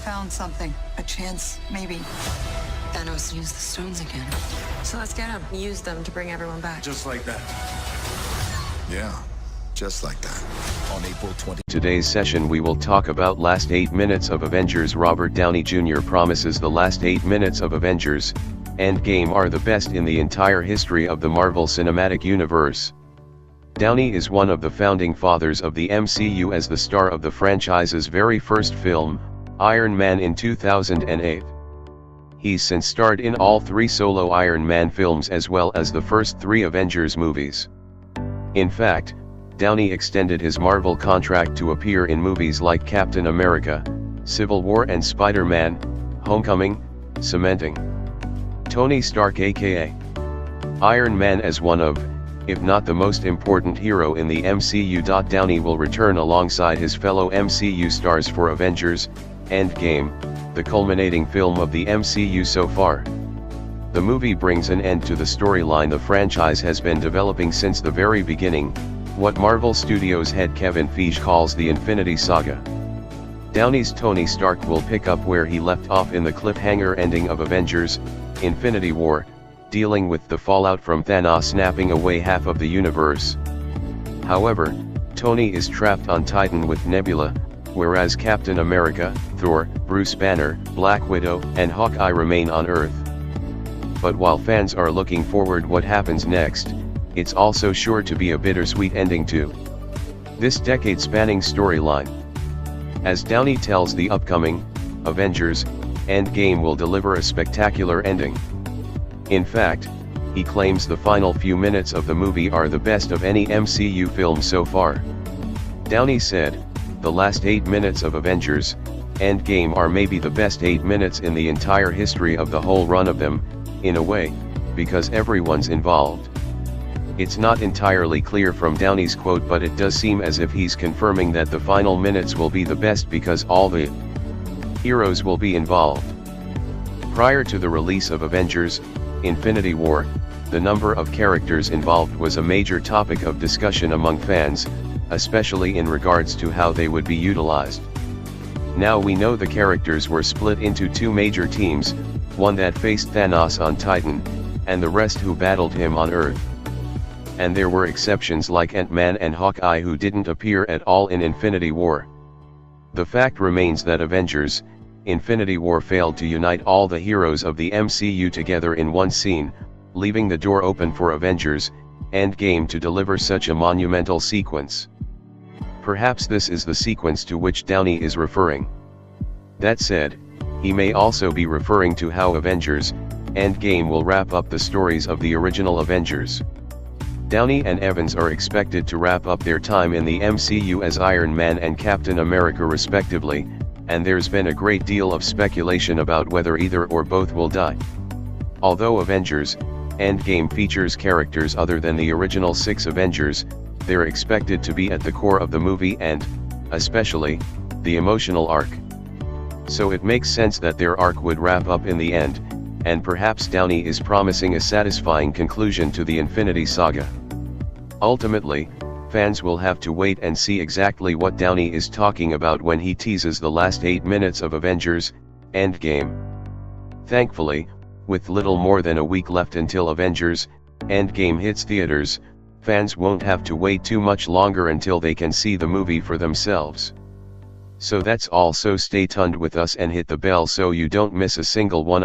Found something. A chance, maybe. Thanos used the stones again. So let's get them. Use them to bring everyone back. Just like that. Yeah, just like that. On April 20. Today's session we will talk about last 8 minutes of Avengers. Robert Downey Jr. promises the last 8 minutes of Avengers Endgame are the best in the entire history of the Marvel Cinematic Universe. Downey is one of the founding fathers of the MCU as the star of the franchise's very first film, Iron Man in 2008. He's since starred in all 3 solo Iron Man films as well as the first 3 Avengers movies. In fact, Downey extended his Marvel contract to appear in movies like Captain America, Civil War and Spider-Man: Homecoming, cementing Tony Stark aka Iron Man as one of, if not the most important hero in the MCU. Downey will return alongside his fellow MCU stars for Avengers Endgame, the culminating film of the MCU so far. The movie brings an end to the storyline the franchise has been developing since the very beginning, what Marvel Studios head Kevin Feige calls the Infinity Saga. Downey's Tony Stark will pick up where he left off in the cliffhanger ending of Avengers Infinity War, dealing with the fallout from Thanos snapping away half of the universe. However, Tony is trapped on Titan with Nebula, whereas Captain America, Thor, Bruce Banner, Black Widow, and Hawkeye remain on Earth. But while fans are looking forward what happens next, it's also sure to be a bittersweet ending to this decade-spanning storyline. As Downey tells the upcoming Avengers Endgame will deliver a spectacular ending. In fact, he claims the final few minutes of the movie are the best of any MCU film so far. Downey said, "The last 8 minutes of Avengers Endgame are maybe the best 8 minutes in the entire history of the whole run of them, in a way, because everyone's involved." It's not entirely clear from Downey's quote, but it does seem as if he's confirming that the final minutes will be the best because all the heroes will be involved. Prior to the release of Avengers Infinity War, the number of characters involved was a major topic of discussion among fans, especially in regards to how they would be utilized. Now we know the characters were split into 2 major teams, one that faced Thanos on Titan, and the rest who battled him on Earth. And there were exceptions like Ant-Man and Hawkeye who didn't appear at all in Infinity War. The fact remains that Avengers Infinity War failed to unite all the heroes of the MCU together in one scene, leaving the door open for Avengers Endgame to deliver such a monumental sequence. Perhaps this is the sequence to which Downey is referring. That said, he may also be referring to how Avengers Endgame will wrap up the stories of the original Avengers. Downey and Evans are expected to wrap up their time in the MCU as Iron Man and Captain America respectively, and there's been a great deal of speculation about whether either or both will die. Although Avengers Endgame features characters other than the original 6 Avengers, they're expected to be at the core of the movie and, especially, the emotional arc. So it makes sense that their arc would wrap up in the end, and perhaps Downey is promising a satisfying conclusion to the Infinity Saga. Ultimately, fans will have to wait and see exactly what Downey is talking about when he teases the last 8 minutes of Avengers Endgame. Thankfully, with little more than a week left until Avengers Endgame hits theaters, fans won't have to wait too much longer until they can see the movie for themselves. So that's all, so stay tuned with us and hit the bell so you don't miss a single one.